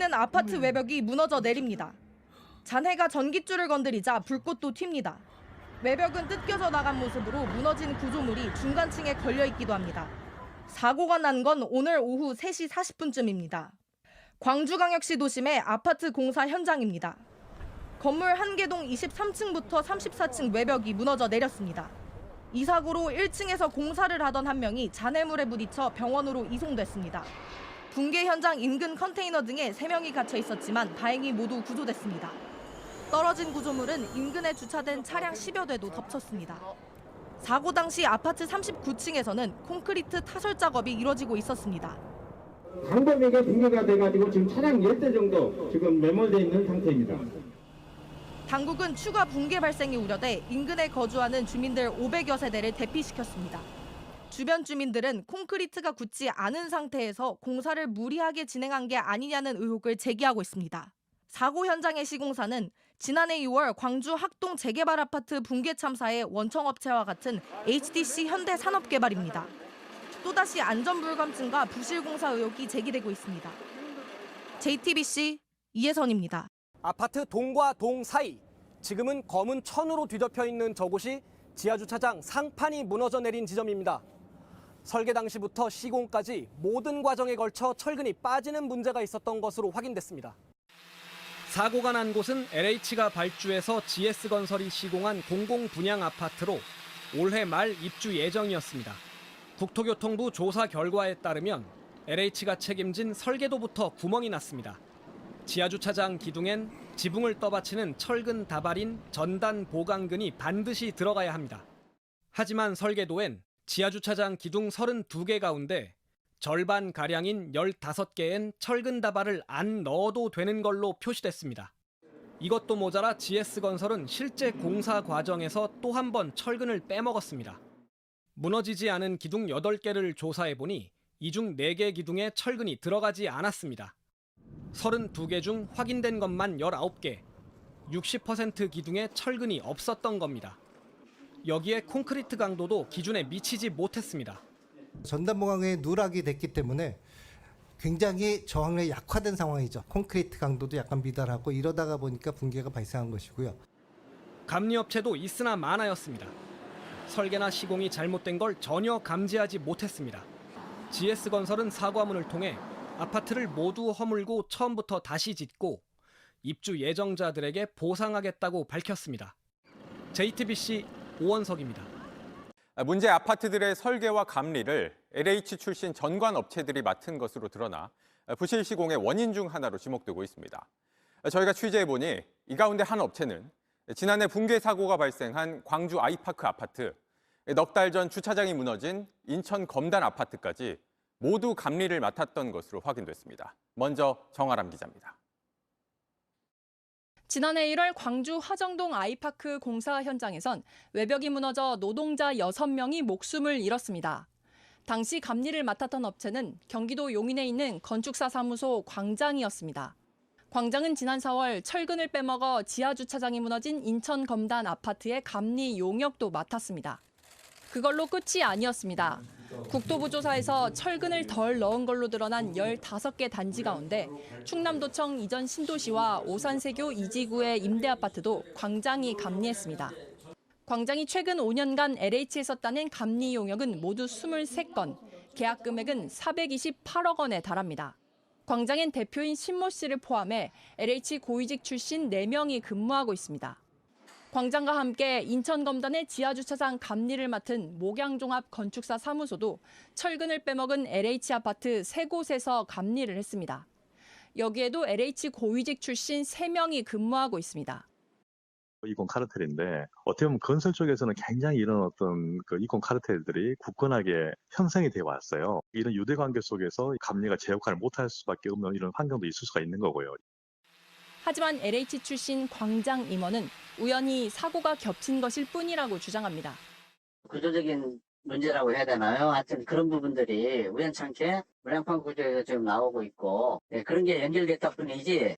있는 아파트 외벽이 무너져 내립니다. 잔해가 전깃줄을 건드리자 불꽃도 튑니다. 외벽은 뜯겨져 나간 모습으로 무너진 구조물이 중간층에 걸려있기도 합니다. 사고가 난 건 오늘 오후 3시 40분쯤입니다. 광주광역시 도심의 아파트 공사 현장입니다. 건물 한개동 23층부터 34층 외벽이 무너져 내렸습니다. 이 사고로 1층에서 공사를 하던 한 명이 잔해물에 부딪혀 병원으로 이송됐습니다. 붕괴 현장 인근 컨테이너 등에 3명이 갇혀 있었지만 다행히 모두 구조됐습니다. 떨어진 구조물은 인근에 주차된 차량 10여 대도 덮쳤습니다. 사고 당시 아파트 39층에서는 콘크리트 타설 작업이 이뤄지고 있었습니다. 강범위가 붕괴가 돼가지고 지금 차량 10대 정도 지금 매몰되어 있는 상태입니다. 당국은 추가 붕괴 발생이 우려돼 인근에 거주하는 주민들 500여 세대를 대피시켰습니다. 주변 주민들은 콘크리트가 굳지 않은 상태에서 공사를 무리하게 진행한 게 아니냐는 의혹을 제기하고 있습니다. 사고 현장의 시공사는 지난해 6월 광주 학동 재개발 아파트 붕괴 참사의 원청업체와 같은 HDC 현대산업개발입니다. 또다시 안전불감증과 부실공사 의혹이 제기되고 있습니다. JTBC 이혜선입니다. 아파트 동과 동 사이, 지금은 검은 천으로 뒤덮여 있는 저곳이 지하주차장 상판이 무너져 내린 지점입니다. 설계 당시부터 시공까지 모든 과정에 걸쳐 철근이 빠지는 문제가 있었던 것으로 확인됐습니다. 사고가 난 곳은 LH가 발주해서 GS건설이 시공한 공공분양 아파트로 올해 말 입주 예정이었습니다. 국토교통부 조사 결과에 따르면 LH가 책임진 설계도부터 구멍이 났습니다. 지하주차장 기둥엔 지붕을 떠받치는 철근 다발인 전단 보강근이 반드시 들어가야 합니다. 하지만 설계도엔 지하주차장 기둥 32개 가운데 절반가량인 15개엔 철근 다발을 안 넣어도 되는 걸로 표시됐습니다. 이것도 모자라 GS건설은 실제 공사 과정에서 또 한 번 철근을 빼먹었습니다. 무너지지 않은 기둥 8개를 조사해보니 이 중 4개 기둥에 철근이 들어가지 않았습니다. 32개 중 확인된 것만 19개, 60% 기둥에 철근이 없었던 겁니다. 여기에 콘크리트 강도도 기준에 미치지 못했습니다. 전단보강에 누락이 됐기 때문에 굉장히 저항력이 약화된 상황이죠. 콘크리트 강도도 약간 미달하고 이러다가 보니까 붕괴가 발생한 것이고요. 감리업체도 있으나 마나였습니다. 설계나 시공이 잘못된 걸 전혀 감지하지 못했습니다. GS건설은 사과문을 통해 아파트를 모두 허물고 처음부터 다시 짓고 입주 예정자들에게 보상하겠다고 밝혔습니다. JTBC 오원석입니다. 문제 아파트들의 설계와 감리를 LH 출신 전관 업체들이 맡은 것으로 드러나 부실 시공의 원인 중 하나로 지목되고 있습니다. 저희가 취재해보니 이 가운데 한 업체는 지난해 붕괴 사고가 발생한 광주 아이파크 아파트, 넉 달 전 주차장이 무너진 인천 검단 아파트까지 모두 감리를 맡았던 것으로 확인됐습니다. 먼저 정아람 기자입니다. 지난해 1월 광주 화정동 아이파크 공사 현장에선 외벽이 무너져 노동자 6명이 목숨을 잃었습니다. 당시 감리를 맡았던 업체는 경기도 용인에 있는 건축사 사무소 광장이었습니다. 광장은 지난 4월 철근을 빼먹어 지하주차장이 무너진 인천 검단 아파트의 감리 용역도 맡았습니다. 그걸로 끝이 아니었습니다. 국토부 조사에서 철근을 덜 넣은 걸로 드러난 15개 단지 가운데 충남도청 이전 신도시와 오산세교 이지구의 임대아파트도 광장이 감리했습니다. 광장이 최근 5년간 LH에서 따낸 감리 용역은 모두 23건, 계약 금액은 428억 원에 달합니다. 광장엔 대표인 신모 씨를 포함해 LH 고위직 출신 4명이 근무하고 있습니다. 광장과 함께 인천검단의 지하주차장 감리를 맡은 목양종합건축사 사무소도 철근을 빼먹은 LH 아파트 3곳에서 감리를 했습니다. 여기에도 LH 고위직 출신 3명이 근무하고 있습니다. 이권 카르텔인데 어떻게 보면 건설 쪽에서는 굉장히 이런 어떤 이권 카르텔들이 굳건하게 형성이 되어 왔어요. 이런 유대 관계 속에서 감리가 제 역할을 못할 수밖에 없는 이런 환경도 있을 수가 있는 거고요. 하지만 LH 출신 광장 임원은 우연히 사고가 겹친 것일 뿐이라고 주장합니다. 구조적인 문제라고 해야 되나요? 하여튼 그런 부분들이 우연찮게 물량판 구조에서 지금 나오고 있고 그런 게 연결됐다 뿐이지.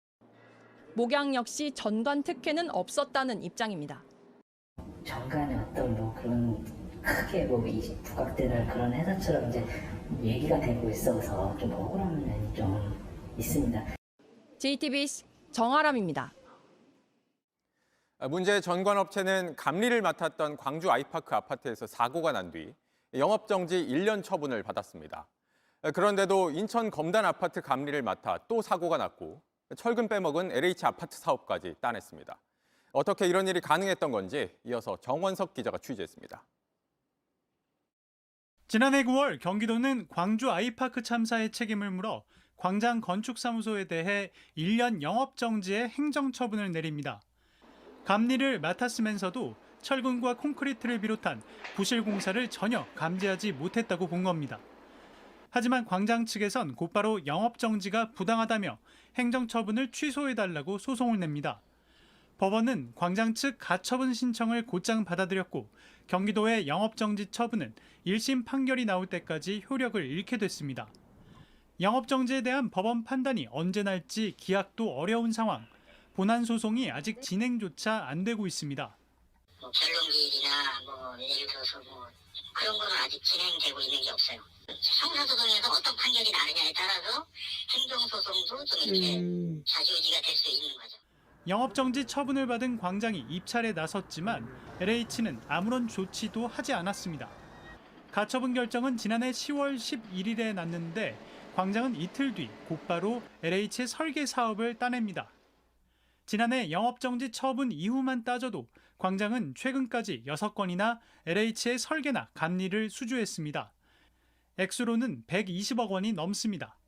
목양 역시 전관 특혜는 없었다는 입장입니다. 전관의 어떤 그런 크게 부각되는 그런 회사처럼 이제 얘기가 되고 있어서 좀 억울한 면이 좀 있습니다. JTBC 정아람입니다. 문제의 전관업체는 감리를 맡았던 광주 아이파크 아파트에서 사고가 난 뒤 영업정지 1년 처분을 받았습니다. 그런데도 인천 검단 아파트 감리를 맡아 또 사고가 났고 철근 빼먹은 LH 아파트 사업까지 따냈습니다. 어떻게 이런 일이 가능했던 건지 이어서 정원석 기자가 취재했습니다. 지난해 9월 경기도는 광주 아이파크 참사의 책임을 물어 광장 건축사무소에 대해 1년 영업정지의 행정처분을 내립니다. 감리를 맡았으면서도 철근과 콘크리트를 비롯한 부실 공사를 전혀 감지하지 못했다고 본 겁니다. 하지만 광장 측에선 곧바로 영업정지가 부당하다며 행정처분을 취소해달라고 소송을 냅니다. 법원은 광장 측 가처분 신청을 곧장 받아들였고 경기도의 영업정지 처분은 1심 판결이 나올 때까지 효력을 잃게 됐습니다. 영업정지에 대한 법원 판단이 언제 날지 기약도 어려운 상황. 본안 소송이 아직 진행조차 안 되고 있습니다. 변론기일이나 예를 들어서 그런 거는 아직 진행되고 있는 게 없어요. 형사소송에서 어떤 판결이 나느냐에 따라서 행정소송도 좀 이렇게 좌지우지가 될 수 있는 거죠. 영업정지 처분을 받은 광장이 입찰에 나섰지만 LH는 아무런 조치도 하지 않았습니다. 가처분 결정은 지난해 10월 11일에 났는데 광장은 이틀 뒤 곧바로 LH의 설계 사업을 따냅니다. 지난해 영업정지 처분 이후만 따져도 광장은 최근까지 6건이나 LH의 설계나 감리를 수주했습니다. 액수로는 120억 원이 넘습니다.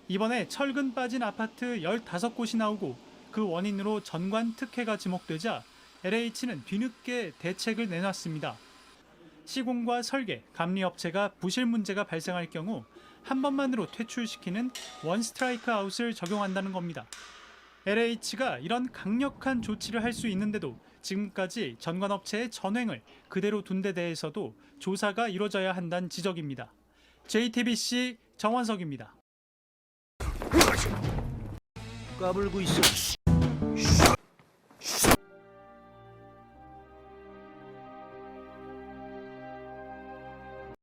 이번에 철근 빠진 아파트 15곳이 나오고 그 원인으로 전관 특혜가 지목되자 LH는 뒤늦게 대책을 내놨습니다. 시공과 설계, 감리업체가 부실 문제가 발생할 경우 한 번만으로 퇴출시키는 원 스트라이크 아웃을 적용한다는 겁니다. LH가 이런 강력한 조치를 할 수 있는데도 지금까지 전관업체의 전횡을 그대로 둔 데 대해서도 조사가 이루어져야 한다는 지적입니다. JTBC 정원석입니다. 까불고 있어.